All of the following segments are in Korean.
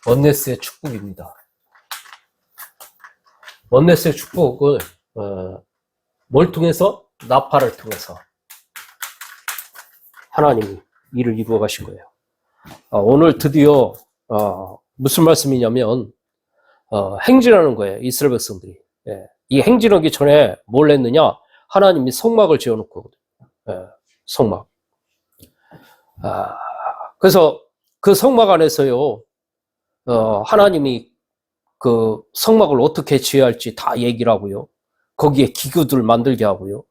원네스의 축복입니다. 원네스의 축복을 뭘 통해서? 나팔을 통해서 하나님이 일을 이루어 가신 거예요. 오늘 드디어 무슨 말씀이냐면 행진하는 거예요. 이스라엘 백성들이. 이 행진하기 전에 뭘 했느냐? 하나님이 성막을 지어놓고 성막. 그래서 그 성막 안에서요, 하나님이 그 성막을 어떻게 지어야 할지 다 얘기를 하고요. 거기에 기구들 만들게 하고요.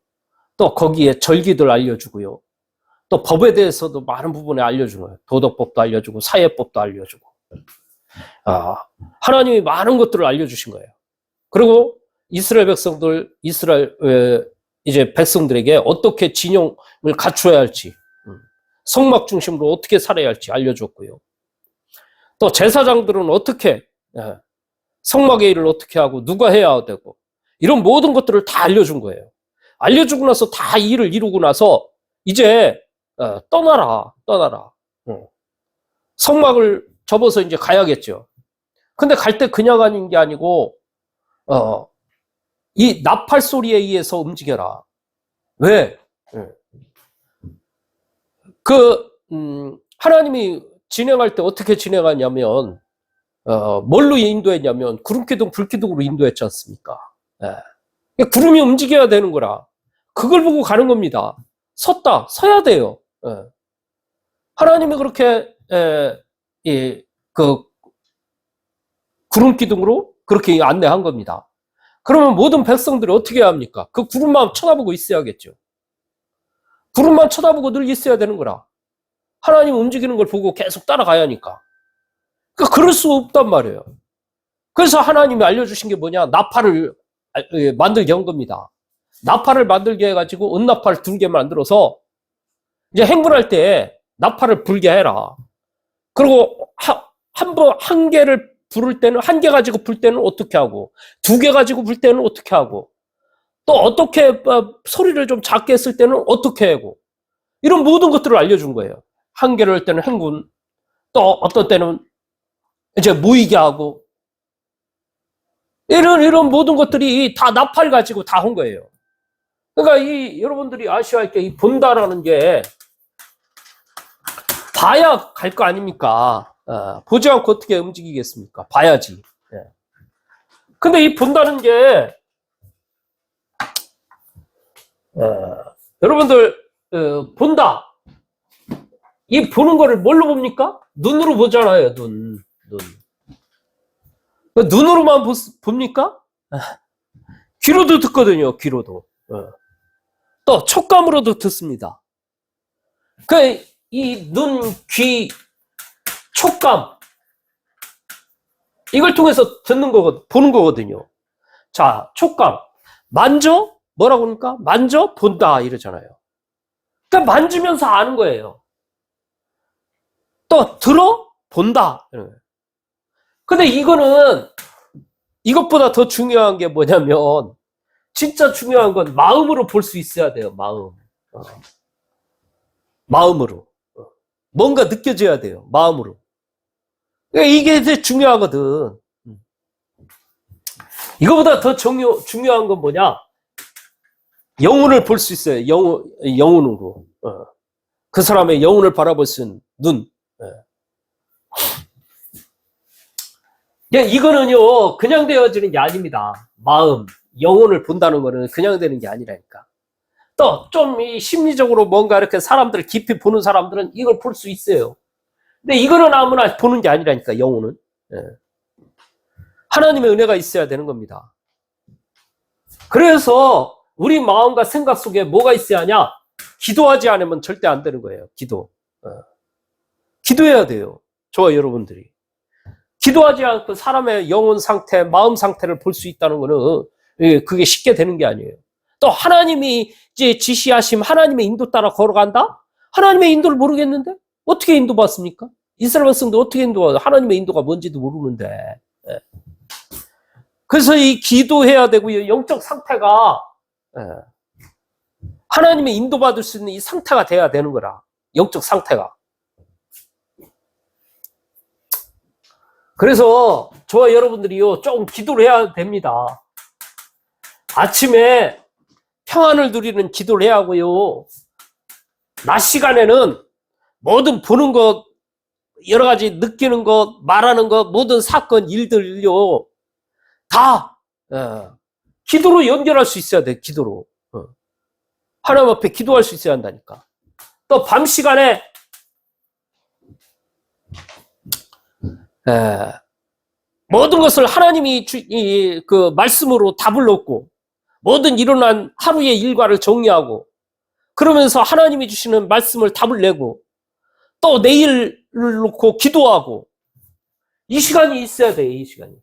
또 거기에 절기들 알려주고요. 또 법에 대해서도 많은 부분에 알려주는 거예요. 도덕법도 알려주고 사회법도 알려주고. 하나님이 많은 것들을 알려주신 거예요. 그리고 이스라엘 백성들, 이제 백성들에게 어떻게 진영을 갖춰야 할지, 성막 중심으로 어떻게 살아야 할지 알려줬고요. 또 제사장들은 어떻게, 성막의 일을 어떻게 하고 누가 해야 되고, 이런 모든 것들을 다 알려준 거예요. 알려주고 나서 다 일을 이루고 나서 이제 떠나라. 성막을 접어서 이제 가야겠죠. 근데 갈 때 그냥 가는 게 아니고 이 나팔 소리에 의해서 움직여라. 왜? 하나님이 진행할 때 어떻게 진행하냐면 뭘로 인도했냐면 구름기둥, 불기둥으로 인도했지 않습니까? 구름이 움직여야 되는 거라. 그걸 보고 가는 겁니다. 서야 돼요. 하나님이 그렇게 그 구름기둥으로 그렇게 안내한 겁니다. 그러면 모든 백성들이 어떻게 해야 합니까? 그 구름만 쳐다보고 있어야겠죠. 구름만 쳐다보고 늘 있어야 되는 거라. 하나님 움직이는 걸 보고 계속 따라가야 하니까. 그럴 수 없단 말이에요. 그래서 하나님이 알려주신 게 뭐냐? 나팔을 만들게 한 겁니다. 나팔을 만들게 해가지고 은나팔 2개 만들어서 이제 행군할 때 나팔을 불게 해라. 그리고 한 개를 부를 때는, 1개 가지고 불 때는 어떻게 하고, 2개 가지고 불 때는 어떻게 하고, 또 어떻게 소리를 좀 작게 했을 때는 어떻게 하고, 이런 모든 것들을 알려준 거예요. 1개를 할 때는 행군, 또 어떤 때는 이제 모이게 하고, 이런 모든 것들이 다 나팔 가지고 다 한 거예요. 그러니까 여러분들이 아셔야 할 게 이 본다라는 게 봐야 갈 거 아닙니까? 보지 않고 어떻게 움직이겠습니까? 봐야지. 근데 이 본다는 게 여러분들 본다. 이 보는 거를 뭘로 봅니까? 눈으로 보잖아요. 눈으로만 봅니까? 귀로도 듣거든요. 귀로도. 또 촉감으로도 듣습니다. 이 눈, 귀, 촉감, 이걸 통해서 보는 거거든요. 자, 촉감. 만져? 뭐라고 합니까? 만져? 본다. 이러잖아요. 그러니까 만지면서 아는 거예요. 또 들어? 본다. 근데 이것보다 더 중요한 게 뭐냐면, 진짜 중요한 건 마음으로 볼 수 있어야 돼요. 마음으로. 뭔가 느껴져야 돼요. 마음으로. 이게 되게 중요하거든. 이거보다 더 중요한 건 뭐냐? 영혼을 볼 수 있어요. 영혼으로. 그 사람의 영혼을 바라볼 수 있는 눈. 이거는요, 그냥 되어지는 게 아닙니다. 마음, 영혼을 본다는 거는 그냥 되는 게 아니라니까. 또 좀 심리적으로 뭔가 이렇게 사람들을 깊이 보는 사람들은 이걸 볼 수 있어요. 근데 이거는 아무나 보는 게 아니라니까, 영혼은. 하나님의 은혜가 있어야 되는 겁니다. 그래서 우리 마음과 생각 속에 뭐가 있어야 하냐? 기도하지 않으면 절대 안 되는 거예요. 기도해야 돼요. 저와 여러분들이. 기도하지 않고 사람의 영혼 상태, 마음 상태를 볼 수 있다는 거는 그게 쉽게 되는 게 아니에요. 또 하나님이 이제 지시하심, 하나님의 인도 따라 걸어간다? 하나님의 인도를 모르겠는데? 어떻게 인도받습니까? 이스라엘 백성도 어떻게 인도받아? 하나님의 인도가 뭔지도 모르는데. 그래서 이 기도해야 되고요. 영적 상태가 하나님의 인도받을 수 있는 이 상태가 돼야 되는 거라. 영적 상태가. 그래서 저와 여러분들이요, 조금 기도를 해야 됩니다. 아침에 평안을 누리는 기도를 해야 하고요. 낮 시간에는 모든 보는 것, 여러 가지 느끼는 것, 말하는 것, 모든 사건, 일들요, 다 기도로 연결할 수 있어야 돼, 기도로. 하나님 앞에 기도할 수 있어야 한다니까. 또 밤 시간에 모든 것을 하나님이 그 말씀으로 답을 얻고 모든 일어난 하루의 일과를 정리하고 그러면서 하나님이 주시는 말씀을 답을 내고 또 내일을 놓고 기도하고 이 시간이 있어야 돼요. 이 시간이.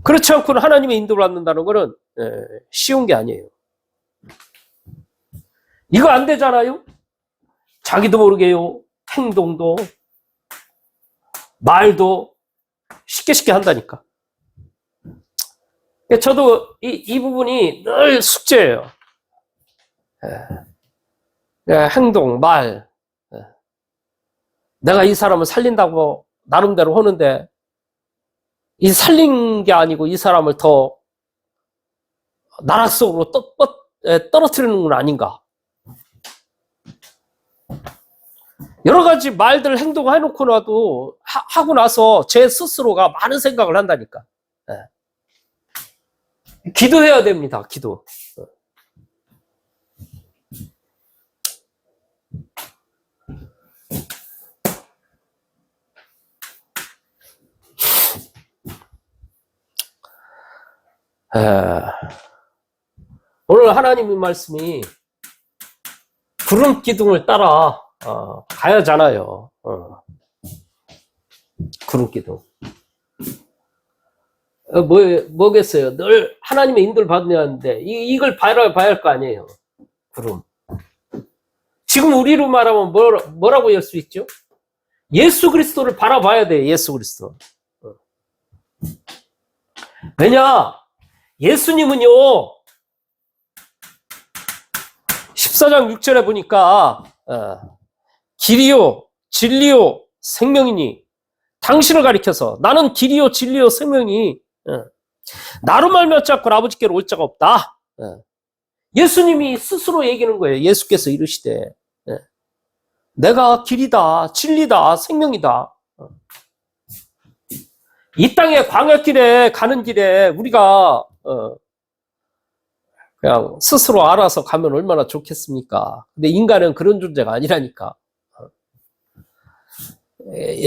그렇지 않고는 하나님의 인도를 받는다는 것은 쉬운 게 아니에요. 이거 안 되잖아요. 자기도 모르게요. 행동도 말도 쉽게 한다니까. 저도 이 부분이 늘 숙제예요. 행동, 말. 내가 이 사람을 살린다고 나름대로 하는데 이 살린 게 아니고 이 사람을 더 나락 속으로 떨어뜨리는 건 아닌가. 여러 가지 말들, 행동을 해놓고 나도 하고 나서 제 스스로가 많은 생각을 한다니까. 기도해야 됩니다. 기도. 오늘 하나님의 말씀이 구름 기둥을 따라 가야 하잖아요. 구름 기둥. 뭐겠어요? 늘 하나님의 인도를 받아야 하는데 이걸 봐야 할 거 아니에요. 구름. 지금 우리로 말하면 뭐라고 할 수 있죠? 예수 그리스도를 바라봐야 돼. 예수 그리스도. 왜냐? 예수님은요 14장 6절에 보니까 길이요 진리요 생명이니 당신을 가리켜서 나는 길이요 진리요 생명이 나로 말미암아 자꾸 아버지께로 올 자가 없다. 예수님이 스스로 얘기하는 거예요. 예수께서 이르시되 내가 길이다 진리다 생명이다. 이 땅의 광야길에 가는 길에 우리가 그냥 스스로 알아서 가면 얼마나 좋겠습니까? 근데 인간은 그런 존재가 아니라니까.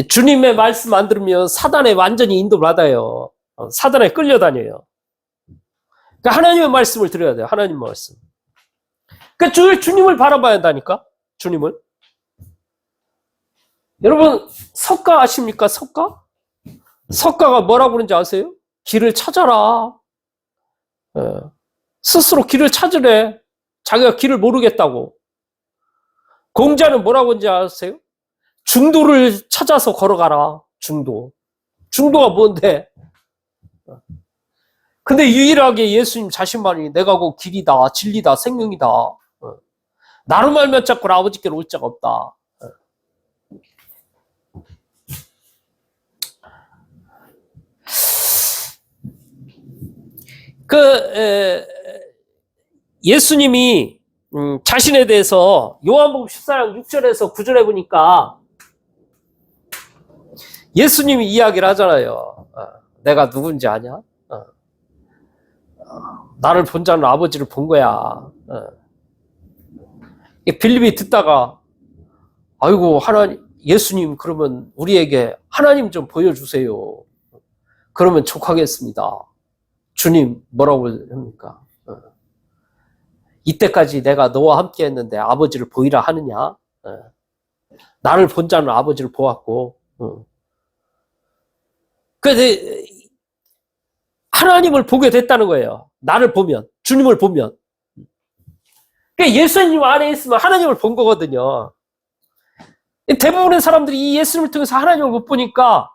주님의 말씀 안 들으면 사단에 완전히 인도받아요. 사단에 끌려다녀요. 그러니까 하나님의 말씀을 들어야 돼요. 하나님 말씀. 그러니까 주님을 바라봐야 한다니까. 주님을. 여러분 석가 아십니까? 석가? 석가가 뭐라고 그러는지 아세요? 길을 찾아라. 스스로 길을 찾으래. 자기가 길을 모르겠다고. 공자는 뭐라고 하는지 아세요? 중도를 찾아서 걸어가라. 중도. 중도가 뭔데? 근데 유일하게 예수님 자신만이 내가 그 길이다, 진리다, 생명이다. 나로 말미암아 자꾸 아버지께로 올 자가 없다. 예수님이 자신에 대해서 요한복음 14장 6절에서 9절에 보니까 예수님이 이야기를 하잖아요. 내가 누군지 아냐? 나를 본 자는 아버지를 본 거야. 빌립이 듣다가 아이고 하나님 예수님 그러면 우리에게 하나님 좀 보여주세요. 그러면 족하겠습니다. 주님 뭐라고 합니까? 이때까지 내가 너와 함께 했는데 아버지를 보이라 하느냐? 나를 본 자는 아버지를 보았고. 그래서 하나님을 보게 됐다는 거예요. 나를 보면, 주님을 보면. 그러니까 예수님 안에 있으면 하나님을 본 거거든요. 대부분의 사람들이 이 예수님을 통해서 하나님을 못 보니까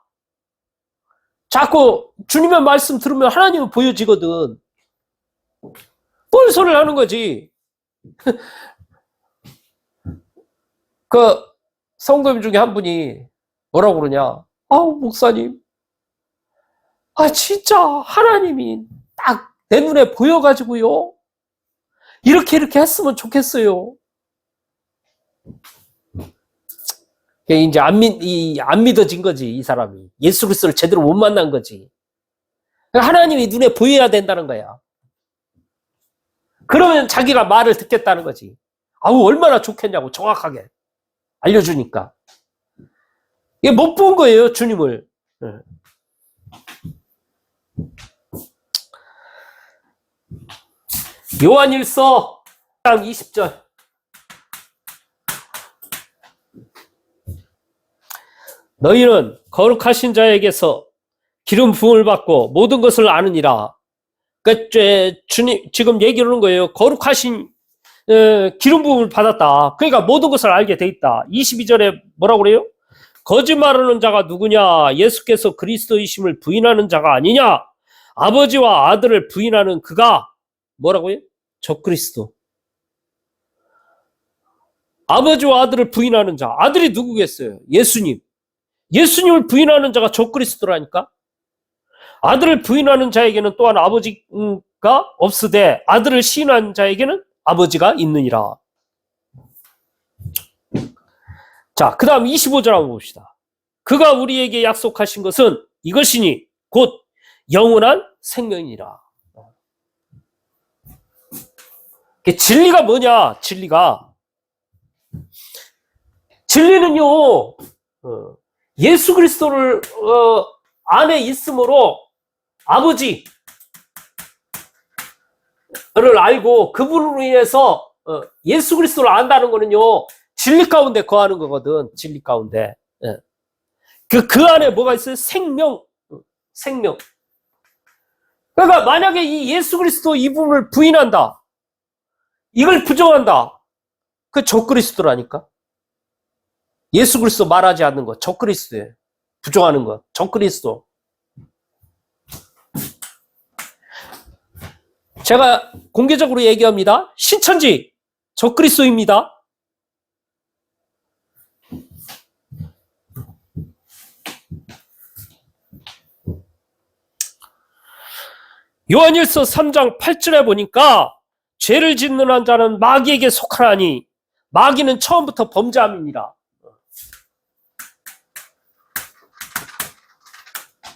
자꾸 주님의 말씀 들으면 하나님을 보여지거든. 뻘소리를 하는 거지. 그 성도님 중에 한 분이 뭐라고 그러냐? 아우, 목사님. 진짜 하나님이 딱 내 눈에 보여가지고요. 이렇게 했으면 좋겠어요. 이제 안 믿어진 거지, 이 사람이. 예수 그리스도를 제대로 못 만난 거지. 하나님이 눈에 보여야 된다는 거야. 그러면 자기가 말을 듣겠다는 거지. 아우, 얼마나 좋겠냐고, 정확하게 알려주니까. 이게 못 본 거예요, 주님을. 요한일서 1장 20절. 너희는 거룩하신 자에게서 기름 부음을 받고 모든 것을 아느니라. 그러니까 주님 지금 얘기하는 거예요. 거룩하신 기름 부음을 받았다. 그러니까 모든 것을 알게 돼 있다. 22절에 뭐라고 그래요? 거짓말하는 자가 누구냐? 예수께서 그리스도이심을 부인하는 자가 아니냐? 아버지와 아들을 부인하는 그가 뭐라고요? 적그리스도. 아버지와 아들을 부인하는 자. 아들이 누구겠어요? 예수님. 예수님을 부인하는 자가 적그리스도라니까. 아들을 부인하는 자에게는 또한 아버지가 없으되 아들을 시인한 자에게는 아버지가 있느니라. 자, 그 다음 25절 한번 봅시다. 그가 우리에게 약속하신 것은 이것이니 곧 영원한 생명이니라. 진리가 뭐냐? 진리는요, 예수 그리스도를 안에 있으므로 아버지를 알고 그분으로 인해서 예수 그리스도를 안다는 거는요, 진리 가운데 거하는 거거든. 진리 가운데. 그 안에 뭐가 있어요? 생명. 그러니까 만약에 이 예수 그리스도 이 부분을 부인한다, 이걸 부정한다, 그 적그리스도라니까. 예수 그리스도 말하지 않는 거 적그리스도예요. 부정하는 거 적그리스도. 제가 공개적으로 얘기합니다. 신천지 적그리스도입니다. 요한일서 3장 8절에 보니까 죄를 짓는 한 자는 마귀에게 속하나니 마귀는 처음부터 범죄함이니라.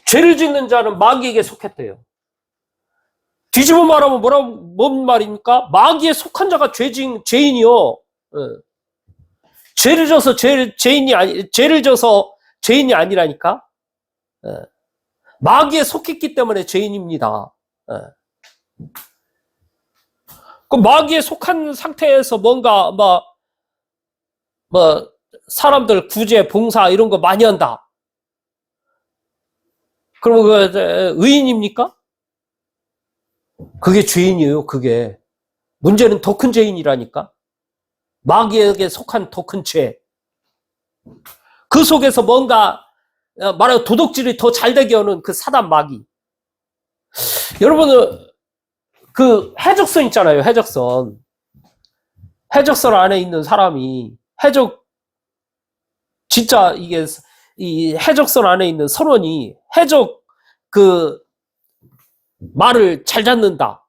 죄를 짓는 자는 마귀에게 속했대요. 뒤집어 말하면 뭔 말입니까? 마귀에 속한 자가 죄인이요. 죄를 져서 죄인이 아니라니까. 마귀에 속했기 때문에 죄인입니다. 그 마귀에 속한 상태에서 뭔가 사람들 구제, 봉사 이런 거 많이 한다. 그럼 그 의인입니까? 그게 죄인이에요. 그게 문제는 더 큰 죄인이라니까. 마귀에게 속한 더 큰 죄. 그 속에서 뭔가 말하면 도둑질이 더 잘되게 하는 그 사단 마귀. 여러분은 그 해적선 있잖아요. 해적선 안에 있는 사람이 진짜 이게 이 해적선 안에 있는 선원이 해적 그 말을 잘 잡는다.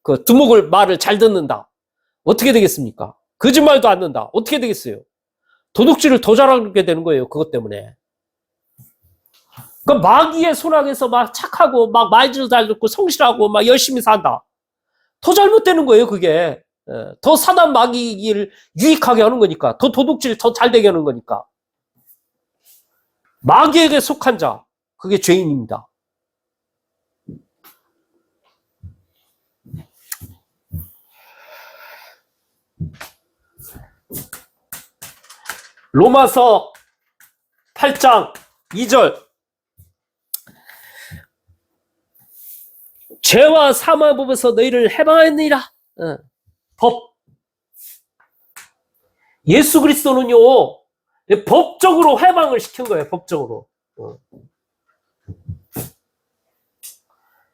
그 두목을 말을 잘 듣는다. 어떻게 되겠습니까? 거짓말도 안 는다. 어떻게 되겠어요? 도둑질을 더 잘하게 되는 거예요. 그것 때문에. 그 마귀의 손아귀에서 막 착하고 막 말도 잘 듣고 성실하고 막 열심히 산다. 더 잘못되는 거예요. 그게. 더 사단 마귀를 유익하게 하는 거니까. 더 도둑질 더 잘되게 하는 거니까. 마귀에게 속한 자, 그게 죄인입니다. 로마서 8장 2절. 죄와 사망법에서 너희를 해방하였느니라. 법. 예수 그리스도는요, 법적으로 해방을 시킨 거예요. 법적으로.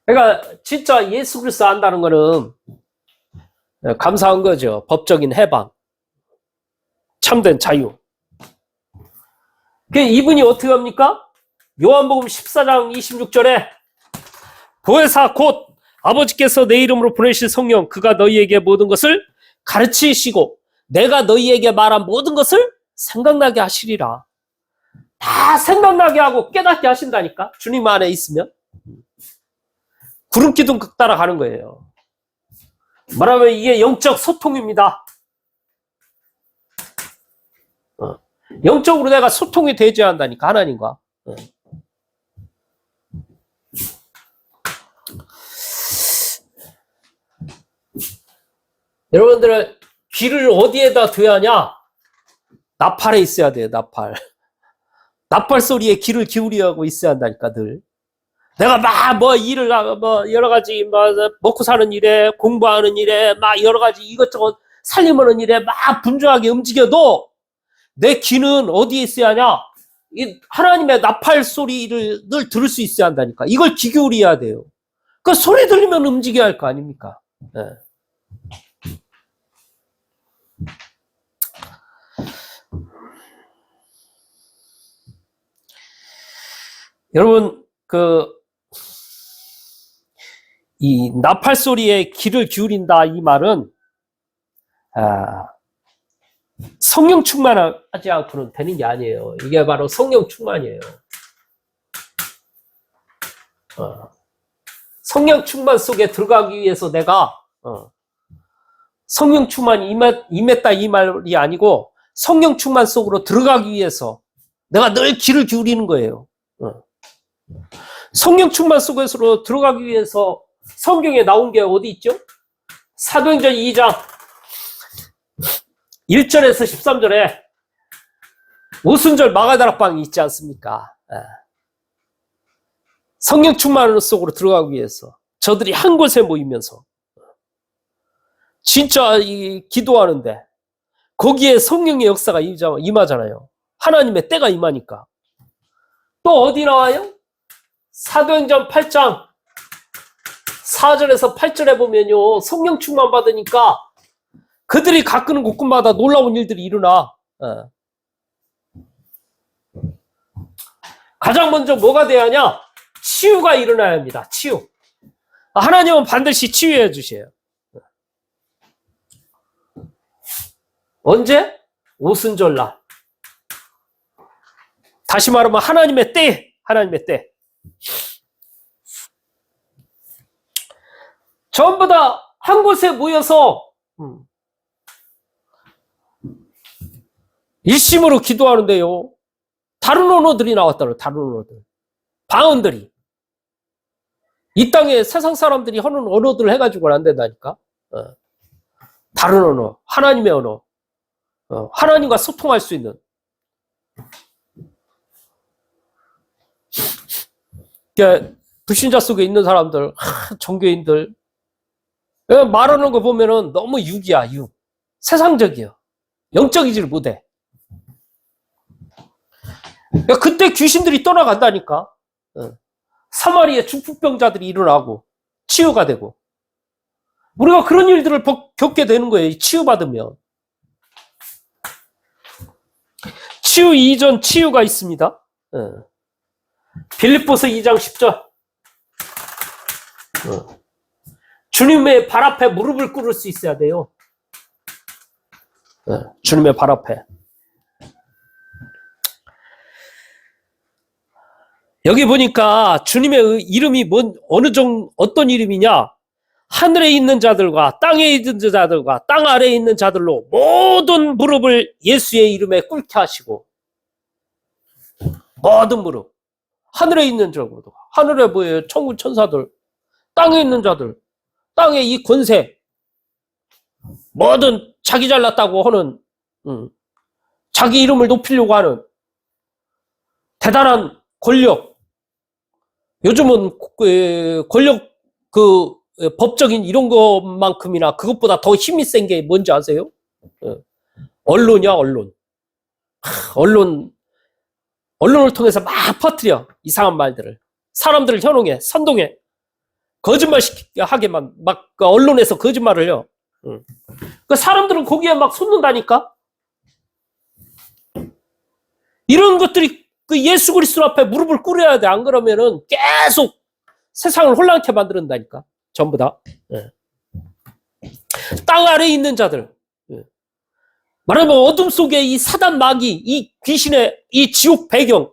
그러니까 진짜 예수 그리스도 안다는 거는 감사한 거죠. 법적인 해방. 참된 자유. 이분이 어떻게 합니까? 요한복음 14장 26절에 보혜사 곧 아버지께서 내 이름으로 보내실 성령 그가 너희에게 모든 것을 가르치시고 내가 너희에게 말한 모든 것을 생각나게 하시리라. 다 생각나게 하고 깨닫게 하신다니까. 주님 안에 있으면 구름기둥 따라 가는 거예요. 말하면 이게 영적 소통입니다. 영적으로 내가 소통이 되어야 한다니까, 하나님과. 여러분들은 귀를 어디에다 둬야 하냐? 나팔에 있어야 돼요, 나팔. 나팔 소리에 귀를 기울이고 있어야 한다니까, 늘. 내가 막 일을 여러 가지 먹고 사는 일에 공부하는 일에 막 여러 가지 이것저것 살림하는 일에 막 분주하게 움직여도 내 귀는 어디에 있어야 하냐? 이 하나님의 나팔 소리를 늘 들을 수 있어야 한다니까. 이걸 귀 기울여야 돼요. 그 소리 들리면 움직여야 할 거 아닙니까? 네. 여러분, 이 나팔 소리에 귀를 기울인다 이 말은 성령 충만하지 않고는 되는 게 아니에요. 이게 바로 성령 충만이에요. 성령 충만 속에 들어가기 위해서 내가 성령 충만이 임했다 이 말이 아니고 성령 충만 속으로 들어가기 위해서 내가 늘 귀를 기울이는 거예요. 성령 충만 속에서 들어가기 위해서 성경에 나온 게 어디 있죠? 사도행전 2장 1절에서 13절에 오순절 마가다락방이 있지 않습니까? 성령 충만 속으로 들어가기 위해서 저들이 한 곳에 모이면서 진짜 기도하는데 거기에 성령의 역사가 임하잖아요. 하나님의 때가 임하니까. 또 어디 나와요? 사도행전 8장 4절에서 8절에 보면요. 성령 충만 받으니까 그들이 가꾸는 곳곳마다 놀라운 일들이 일어나. 가장 먼저 뭐가 돼야 하냐? 치유가 일어나야 합니다. 치유. 하나님은 반드시 치유해 주셔요. 언제? 오순절날. 다시 말하면 하나님의 때. 하나님의 때. 전부 다 한 곳에 모여서 일심으로 기도하는데요. 다른 언어들이 나왔다는 다른 언어들. 방언들이. 이 땅에 세상 사람들이 하는 언어들을 해가지고는 안 된다니까. 다른 언어. 하나님의 언어. 하나님과 소통할 수 있는. 그러니까 불신자 속에 있는 사람들, 종교인들, 말하는 거 보면은 너무 육이야, 육. 세상적이야. 영적이지를 못해. 그러니까 그때 귀신들이 떠나간다니까. 사마리아 중풍병자들이 일어나고 치유가 되고 우리가 그런 일들을 겪게 되는 거예요. 치유받으면. 치유 이전 치유가 있습니다. 빌립보서 2장 10절. 주님의 발 앞에 무릎을 꿇을 수 있어야 돼요. 주님의 발 앞에. 여기 보니까 주님의 이름이 어떤 이름이냐? 하늘에 있는 자들과 땅에 있는 자들과 땅 아래에 있는 자들로 모든 무릎을 예수의 이름에 꿇게 하시고, 모든 무릎. 하늘에 있는 자들도, 하늘에 뭐예요? 천군 천사들, 땅에 있는 자들, 땅의 이 권세, 뭐든 자기 잘났다고 하는, 자기 이름을 높이려고 하는 대단한 권력. 요즘은 권력 법적인 이런 것만큼이나 그것보다 더 힘이 센 게 뭔지 아세요? 언론이야, 언론. 언론을 통해서 막 퍼뜨려. 이상한 말들을. 사람들을 현혹해, 선동해. 거짓말하게만, 언론에서 거짓말을 해요. 그 사람들은 거기에 막 솟는다니까? 이런 것들이 그 예수 그리스도 앞에 무릎을 꿇어야 돼. 안 그러면은 계속 세상을 혼란케 만든다니까. 전부 다. 예. 땅 아래에 있는 자들. 예. 말하면 어둠 속에 이 사단 마귀, 이 귀신의 이 지옥 배경,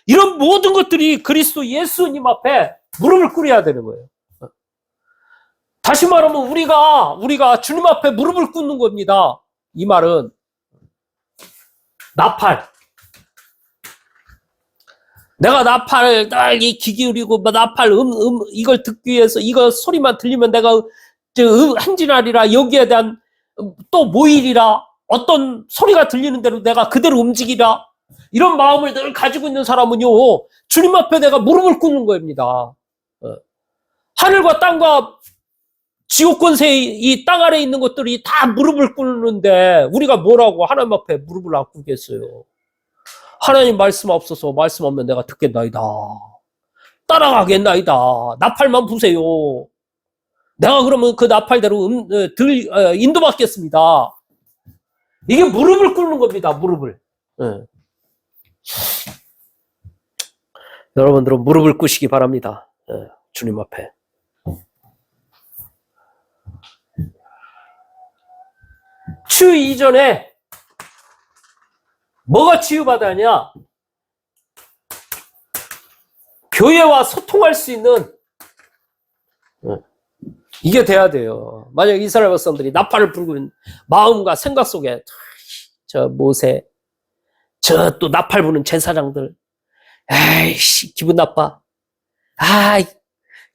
이런 모든 것들이 그리스도 예수님 앞에 무릎을 꿇어야 되는 거예요. 다시 말하면 우리가 주님 앞에 무릎을 꿇는 겁니다. 이 말은 나팔. 내가 나팔을 날 이 귀 기울이고 나팔 이걸 듣기 위해서 이거 소리만 들리면 내가 행진하리라. 여기에 대한 또 모이리라. 어떤 소리가 들리는 대로 내가 그대로 움직이라. 이런 마음을 늘 가지고 있는 사람은요, 주님 앞에 내가 무릎을 꿇는 겁니다. 하늘과 땅과 지옥 권세 이 땅 아래에 있는 것들이 다 무릎을 꿇는데 우리가 뭐라고 하나님 앞에 무릎을 안 꿇겠어요. 하나님 말씀 없어서 말씀 없면 내가 듣겠나이다. 따라가겠나이다. 나팔만 부세요. 내가 그러면 그 나팔대로 인도받겠습니다. 이게 무릎을 꿇는 겁니다. 무릎을. 네. 여러분들은 무릎을 꿇으시기 바랍니다. 네. 주님 앞에. 치유 이전에 뭐가 치유받아냐? 교회와 소통할 수 있는 이게 돼야 돼요. 만약 이스라엘 백성들이 나팔을 불고 있는 마음과 생각 속에 저 모세, 저 또 나팔 부는 제사장들, 에이씨 기분 나빠. 아,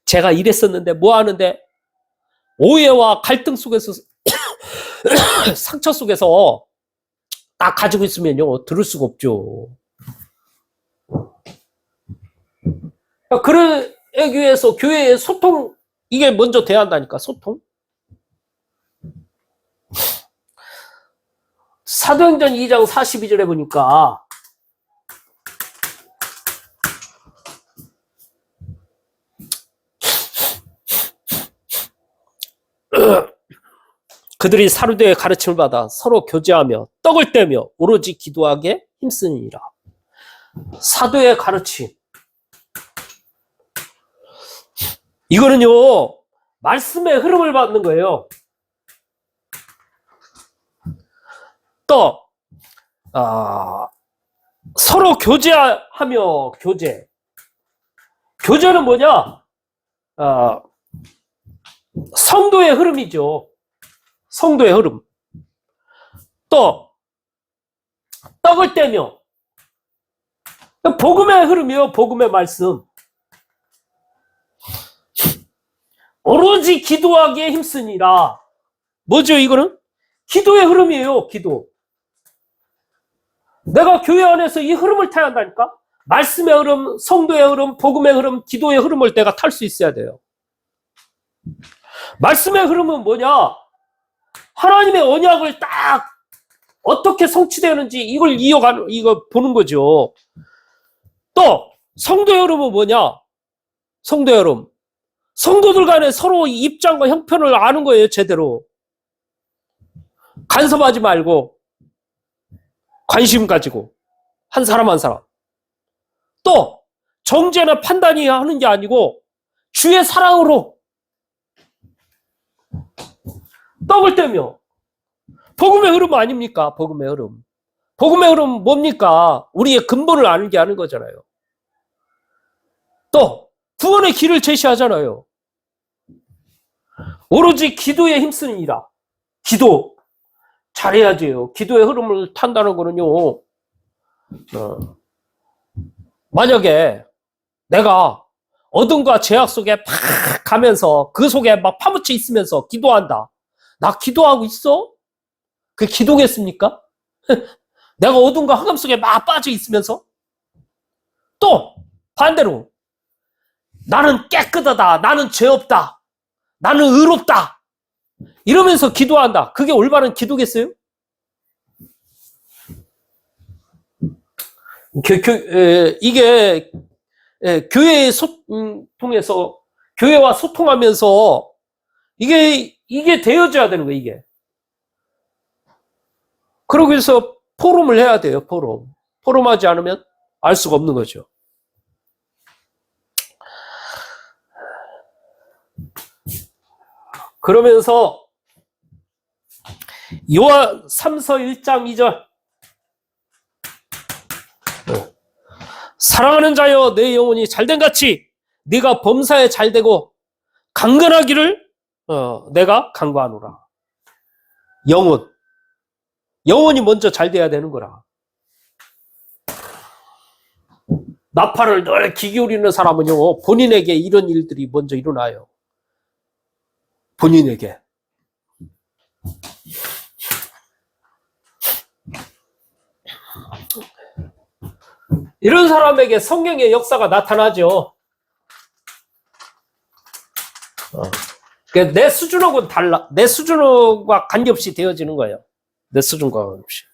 제가 이랬었는데 뭐 하는데 오해와 갈등 속에서 상처 속에서 딱 가지고 있으면요 들을 수가 없죠. 그러기 위해서 교회의 소통 이게 먼저 돼야 한다니까. 소통. 사도행전 2장 42절에 보니까 그들이 사도의 가르침을 받아 서로 교제하며 떡을 떼며 오로지 기도하게 힘쓰니라. 사도의 가르침. 이거는요, 말씀의 흐름을 받는 거예요. 또, 서로 교제하며 교제. 교제는 뭐냐? 성도의 흐름이죠. 성도의 흐름. 또, 떡을 떼며. 복음의 흐름이요, 복음의 말씀. 오로지 기도하기에 힘쓰니라. 뭐죠, 이거는? 기도의 흐름이에요, 기도. 내가 교회 안에서 이 흐름을 타야 한다니까? 말씀의 흐름, 성도의 흐름, 복음의 흐름, 기도의 흐름을 내가 탈 수 있어야 돼요. 말씀의 흐름은 뭐냐? 하나님의 언약을 딱 어떻게 성취되는지 이걸 이거 보는 거죠. 또, 성도의 흐름은 뭐냐? 성도의 흐름. 성도들 간에 서로 입장과 형편을 아는 거예요, 제대로. 간섭하지 말고, 관심 가지고, 한 사람 한 사람. 또, 정죄나 판단이 하는 게 아니고, 주의 사랑으로 떡을 떼며, 복음의 흐름 아닙니까? 복음의 흐름. 복음의 흐름 뭡니까? 우리의 근본을 아는 게 아는 거잖아요. 또, 구원의 길을 제시하잖아요. 오로지 기도에 힘쓰니라. 기도. 잘해야 돼요. 기도의 흐름을 탄다는 거는요. 만약에 내가 어둠과 죄악 속에 팍 가면서 그 속에 막 파묻혀 있으면서 기도한다. 나 기도하고 있어? 그게 기도겠습니까? 내가 어둠과 흑암 속에 막 빠져 있으면서 또 반대로 나는 깨끗하다. 나는 죄 없다. 나는 의롭다. 이러면서 기도한다. 그게 올바른 기도겠어요? 이게 교회의 소통에서 교회와 소통하면서 이게 되어져야 되는 거예요. 이게. 그러기 위해서 포럼을 해야 돼요. 포럼하지 않으면 알 수가 없는 거죠. 그러면서 요한 3서 1장 2절 사랑하는 자여 내 영혼이 잘된 같이 네가 범사에 잘되고 강건하기를 내가 간구하노라. 영혼이 먼저 잘돼야 되는 거라. 나팔을 늘 귀 기울이는 사람은요, 본인에게 이런 일들이 먼저 일어나요. 본인에게. 이런 사람에게 성령의 역사가 나타나죠. 내 수준하고는 달라. 내 수준과 관계없이 되어지는 거예요. 내 수준과 관계없이.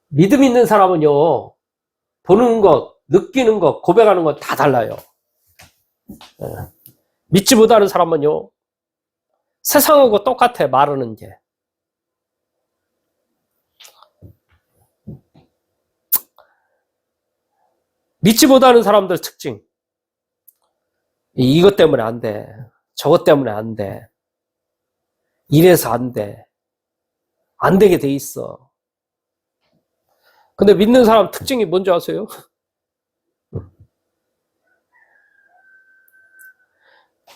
믿음 있는 사람은요, 보는 것, 느끼는 것, 고백하는 것 다 달라요. 믿지 못하는 사람은요, 세상하고 똑같아, 말하는 게. 믿지 못하는 사람들 특징. 이것 때문에 안 돼. 저것 때문에 안 돼. 이래서 안 돼. 안 되게 돼 있어. 근데 믿는 사람 특징이 뭔지 아세요?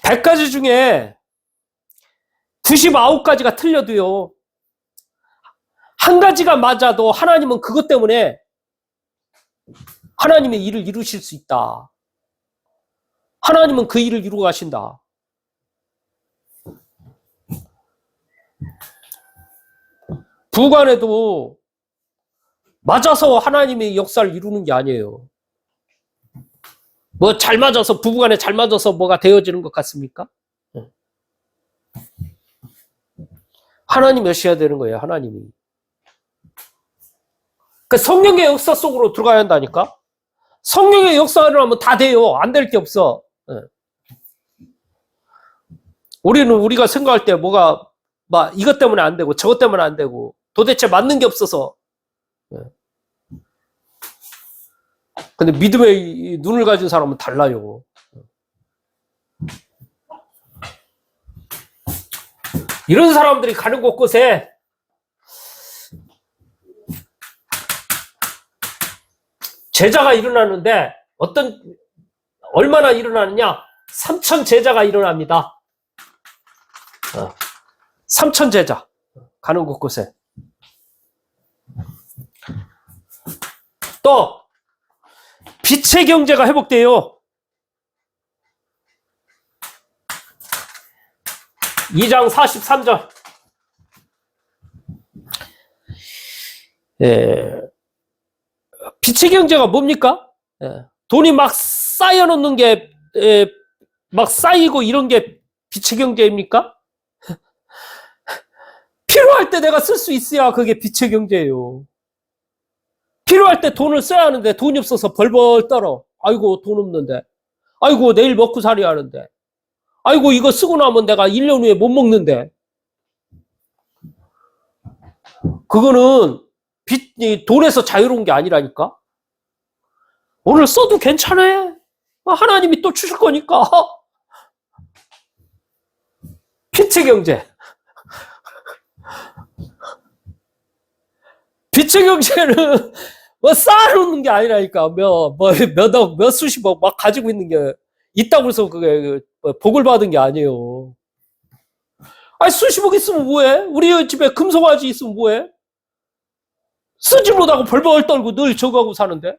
100가지 중에 99가지가 틀려도요, 한 가지가 맞아도 하나님은 그것 때문에 하나님의 일을 이루실 수 있다. 하나님은 그 일을 이루어 가신다. 부관에도 맞아서 하나님의 역사를 이루는 게 아니에요. 뭐 잘 맞아서, 부부간에 잘 맞아서 뭐가 되어지는 것 같습니까? 하나님이 하셔야 되는 거예요, 하나님이. 그 성령의 역사 속으로 들어가야 한다니까? 성령의 역사를 하면 다 돼요. 안 될 게 없어. 우리는 우리가 생각할 때 뭐가, 막 이것 때문에 안 되고, 저것 때문에 안 되고, 도대체 맞는 게 없어서. 근데 믿음의 눈을 가진 사람은 달라요. 이런 사람들이 가는 곳곳에 제자가 일어나는데 얼마나 일어나느냐? 3천 제자가 일어납니다. 3천 제자 가는 곳곳에. 또 빛의 경제가 회복돼요. 2장 43절. 빛의 경제가 뭡니까? 돈이 막 쌓여놓는 게, 막 쌓이고 이런 게 빛의 경제입니까? 필요할 때 내가 쓸 수 있어야 그게 빛의 경제예요. 필요할 때 돈을 써야 하는데 돈이 없어서 벌벌 떨어. 아이고, 돈 없는데. 아이고, 내일 먹고 살아야 하는데. 아이고, 이거 쓰고 나면 내가 1년 후에 못 먹는데. 그거는 돈에서 자유로운 게 아니라니까? 오늘 써도 괜찮아. 하나님이 또 주실 거니까. 빛의 경제. 빛의 경제는 뭐 쌓아놓는 게 아니라니까. 몇 억, 몇 수십억 막 가지고 있는 게 있다고 해서 그게 복을 받은 게 아니에요. 아니, 수십억 있으면 뭐해? 우리 집에 금송아지 있으면 뭐해? 쓰지 못하고 벌벌 떨고 늘 저거 하고 사는데?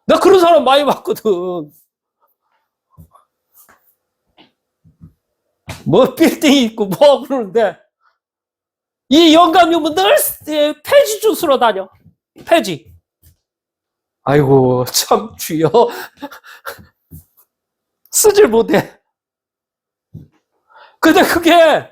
나 그런 사람 많이 봤거든. 뭐 빌딩이 있고 뭐 하고 그러는데 이 영감이 오면 늘 폐지 주스러 다녀. 폐지. 아이고, 참 주여. 쓰질 못해. 근데 그게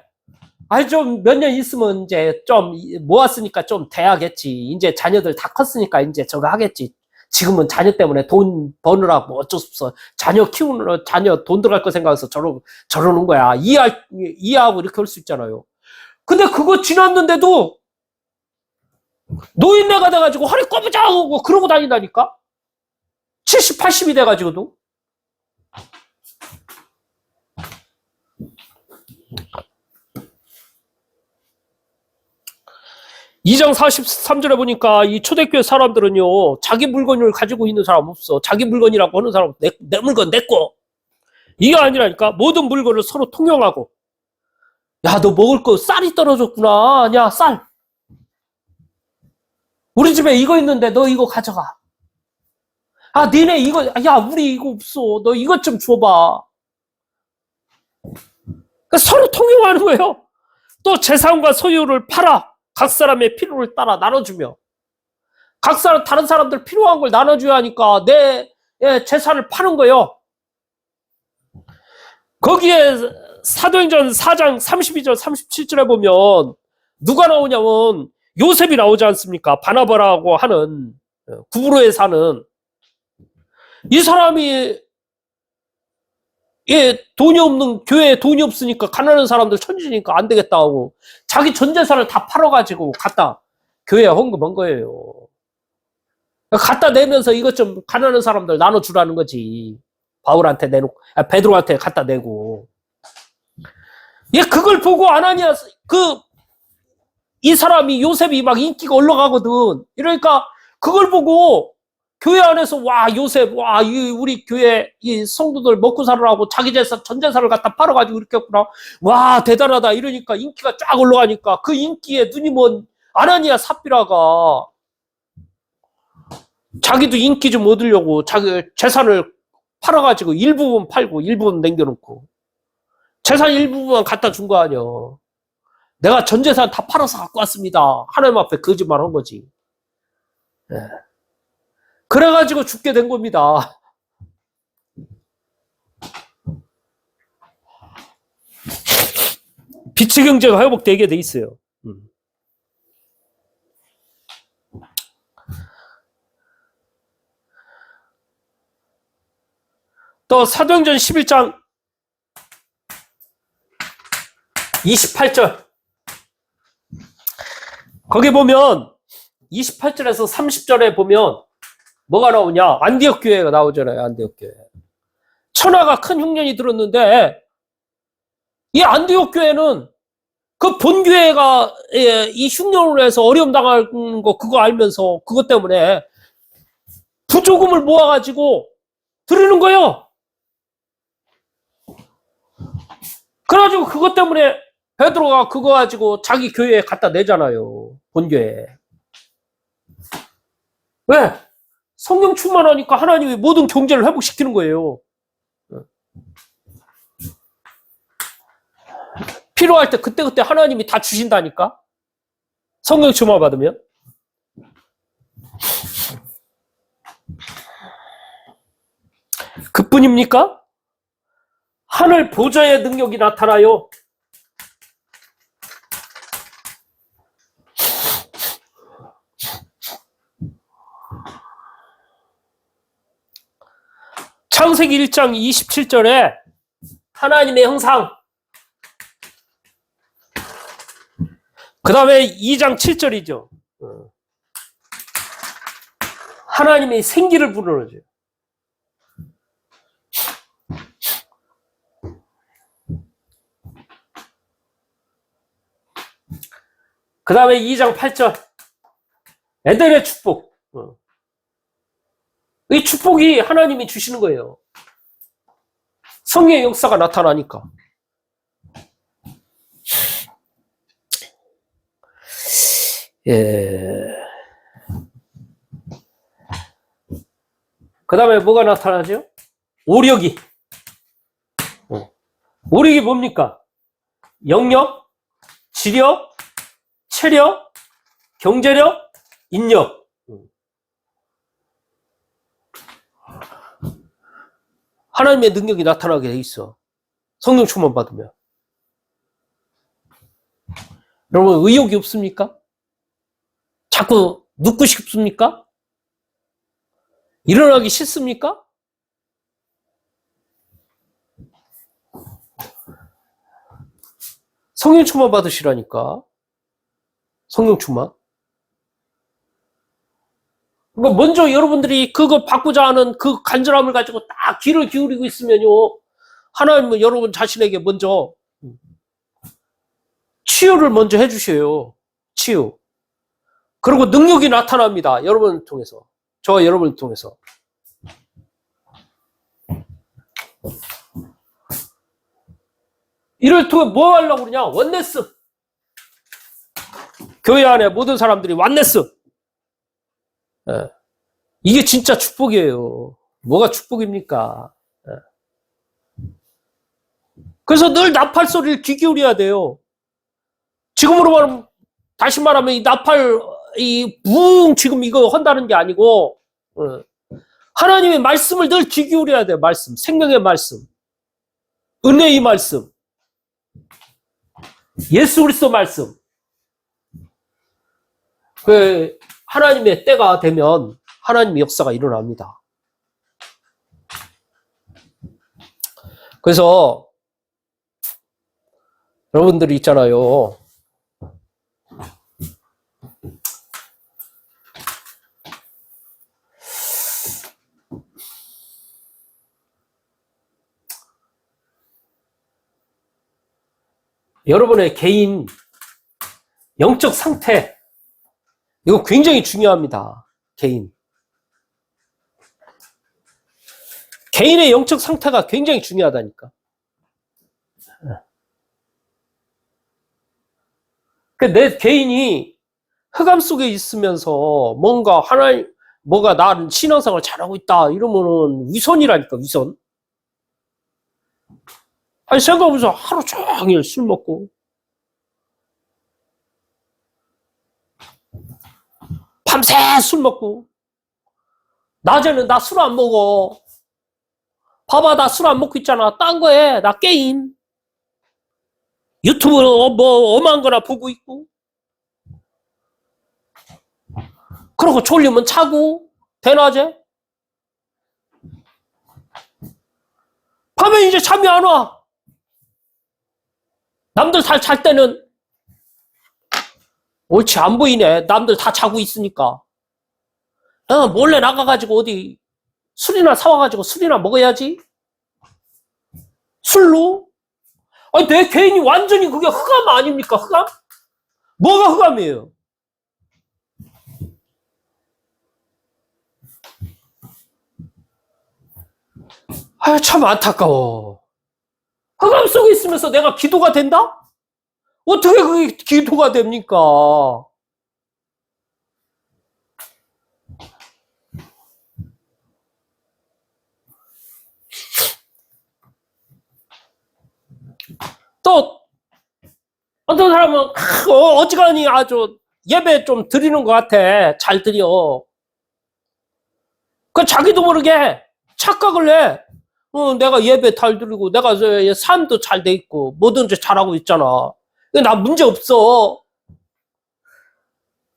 아니, 좀 몇 년 있으면 이제 좀 모았으니까 좀 돼야겠지. 이제 자녀들 다 컸으니까 이제 저거 하겠지. 지금은 자녀 때문에 돈 버느라 뭐 어쩔 수 없어. 자녀 키우느라 자녀 돈 들어갈 거 생각해서 저러는 거야. 이해하고 이렇게 할 수 있잖아요. 근데 그거 지났는데도 노인네가 돼가지고 허리 꼬부자고 그러고 다닌다니까? 70, 80이 돼가지고도. 이 장 43절에 보니까 이 초대교회 사람들은요, 자기 물건을 가지고 있는 사람 없어. 자기 물건이라고 하는 사람, 내 물건 내 거. 이게 아니라니까. 모든 물건을 서로 통용하고. 야, 너 먹을 거 쌀이 떨어졌구나. 아니야, 쌀. 우리 집에 이거 있는데 너 이거 가져가. 아, 니네 이거, 야, 우리 이거 없어. 너 이것 좀 줘봐. 그러니까 서로 통용하는 거예요. 또 재산과 소유를 팔아. 각 사람의 필요를 따라 나눠주며. 다른 사람들 필요한 걸 나눠줘야 하니까 내 재산을 파는 거예요. 거기에 사도행전 4장 32절, 37절에 보면 누가 나오냐면 요셉이 나오지 않습니까? 바나바라고 하는 구브로에 사는 이 사람이 돈이 없는 교회에 돈이 없으니까 가난한 사람들 천지니까 안 되겠다 하고 자기 전 재산을 다 팔아가지고 갖다 교회에 헌금한 거예요. 갖다 내면서 이것 좀 가난한 사람들 나눠주라는 거지. 바울한테 내놓고 베드로한테 갖다 내고. 그걸 보고 아나니아 이 사람이 요셉이 막 인기가 올라가거든. 이러니까 그걸 보고 교회 안에서 와 요셉 와 우리 교회 이 성도들 먹고 살으라고 자기 재산 전 재산을 갖다 팔아가지고 이렇게 했구나. 와 대단하다 이러니까 인기가 쫙 올라가니까 그 인기에 눈이 먼 아나니아 삽비라가 자기도 인기 좀 얻으려고 자기 재산을 팔아가지고 일부분 팔고 일부분 남겨놓고 재산 일부분만 갖다 준 거 아니야. 내가 전 재산 다 팔아서 갖고 왔습니다. 하나님 앞에 거짓말 한 거지. 네. 그래가지고 죽게 된 겁니다. 빛의 경제가 회복되게 돼 있어요. 또 사도행전 11장 28절 거기 보면 28절에서 30절에 보면 뭐가 나오냐? 안디옥 교회가 나오잖아요. 안디옥 교회. 천하가 큰 흉년이 들었는데 이 안디옥 교회는 그 본교회가 이 흉년으로 해서 어려움 당하는 거 그거 알면서 그것 때문에 부조금을 모아가지고 드리는 거예요. 그래가지고 그것 때문에 베드로가 그거 가지고 자기 교회에 갖다 내잖아요. 본교회에. 왜? 성령 충만하니까 하나님이 모든 경제를 회복시키는 거예요. 필요할 때 그때그때 하나님이 다 주신다니까? 성령 충만 받으면. 그뿐입니까? 하늘 보좌의 능력이 나타나요. 창세기 1장 27절에 하나님의 형상, 그 다음에 2장 7절이죠. 하나님의 생기를 불어넣어줘요. 그 다음에 2장 8절 에덴의 축복. 이 축복이 하나님이 주시는 거예요. 성령의 역사가 나타나니까. 그 다음에 뭐가 나타나죠? 오력이. 오력이 뭡니까? 영력, 지력, 체력, 경제력, 인력. 하나님의 능력이 나타나게 돼 있어. 성령 충만 받으면. 여러분, 의욕이 없습니까? 자꾸 눕고 싶습니까? 일어나기 싫습니까? 성령 충만 받으시라니까. 성령 충만. 그러니까 먼저 여러분들이 그거 바꾸자 하는 그 간절함을 가지고 딱 귀를 기울이고 있으면요, 하나님은 여러분 자신에게 먼저 치유를 먼저 해주셔요. 치유. 그리고 능력이 나타납니다. 여러분을 통해서. 저와 여러분을 통해서. 이를 통해 뭐 하려고 그러냐? 원네스. 교회 안에 모든 사람들이 원네스. 예. 이게 진짜 축복이에요. 뭐가 축복입니까? 예. 그래서 늘 나팔 소리를 귀 기울여야 돼요. 지금으로 말하면, 다시 말하면 이 나팔, 지금 이거 한다는 게 아니고, 하나님의 말씀을 늘 귀 기울여야 돼요. 말씀. 생명의 말씀. 은혜의 말씀. 예수 그리스도 말씀. 그 하나님의 때가 되면 하나님의 역사가 일어납니다. 그래서 여러분들이 있잖아요. 여러분의 개인 영적 상태, 이거 굉장히 중요합니다. 개인의 영적 상태가 굉장히 중요하다니까. 내 개인이 흑암 속에 있으면서 뭐가 나는 신앙생활 잘하고 있다 이러면은 위선이라니까, 위선. 아니, 생각해보면서 하루 종일 술 먹고, 밤새 술 먹고, 낮에는 나 술 안 먹어. 봐봐, 나 술 안 먹고 있잖아. 딴 거 해. 나 게임. 유튜브 뭐 엄한 거나 보고 있고. 그러고 졸리면 자고, 대낮에. 밤에 이제 잠이 안 와. 남들 다 잘 때는 옳지, 안 보이네. 남들 다 자고 있으니까. 몰래 나가가지고 어디 술이나 사와가지고 술이나 먹어야지. 술로? 아니, 내 개인이 완전히 그게 흑암 아닙니까? 흑암? 뭐가 흑암이에요? 아유, 참 안타까워. 흑암 속에 있으면서 내가 기도가 된다? 어떻게 그게 기도가 됩니까? 또 어떤 사람은 어지간히 아주 예배 좀 드리는 것 같아. 잘 드려. 그 자기도 모르게 착각을 해. 내가 예배 잘 드리고 내가 삶도 잘 돼 있고 뭐든지 잘하고 있잖아. 나 문제 없어.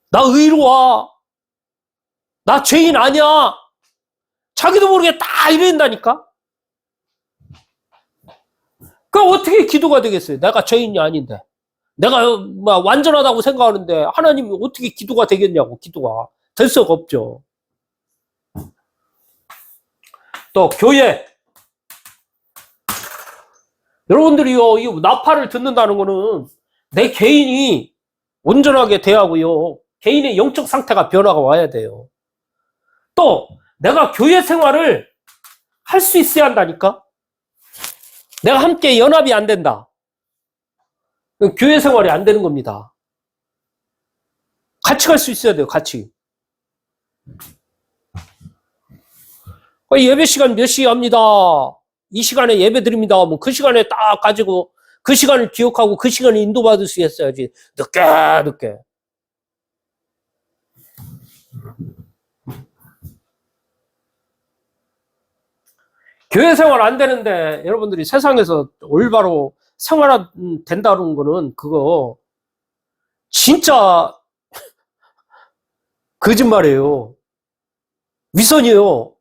나 의로워. 나 죄인 아니야. 자기도 모르게 다 이런다니까. 그럼 어떻게 기도가 되겠어요? 내가 죄인이 아닌데. 내가 완전하다고 생각하는데 하나님이 어떻게 기도가 되겠냐고. 기도가 될 수가 없죠. 또 교회. 여러분들이요, 이 나팔을 듣는다는 거는 내 개인이 온전하게 돼야 하고요. 개인의 영적 상태가 변화가 와야 돼요. 또 내가 교회 생활을 할 수 있어야 한다니까. 내가 함께 연합이 안 된다. 교회 생활이 안 되는 겁니다. 같이 갈 수 있어야 돼요. 같이. 예배 시간 몇 시에 합니다. 이 시간에 예배 드립니다. 뭐 그 시간에 딱 가지고 그 시간을 기억하고 그 시간에 인도받을 수 있어야지. 늦게. 교회 생활 안 되는데 여러분들이 세상에서 올바로 생활 된다는 거는 그거 진짜 거짓말이에요. 위선이에요.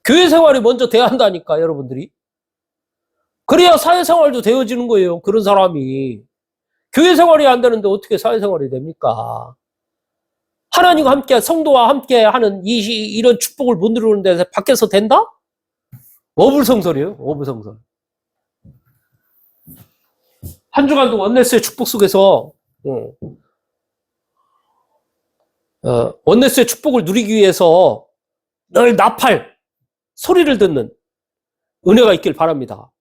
교회 생활이 먼저 돼야 한다니까, 여러분들이. 그래야 사회생활도 되어지는 거예요, 그런 사람이. 교회 생활이 안 되는데 어떻게 사회생활이 됩니까? 하나님과 함께, 성도와 함께 하는 이런 축복을 못 누리는데 밖에서 된다? 어불성설이에요, 어불성설. 한 주간도 원네스의 축복 속에서, 원네스의 축복을 누리기 위해서 늘 나팔, 소리를 듣는 은혜가 있길 바랍니다.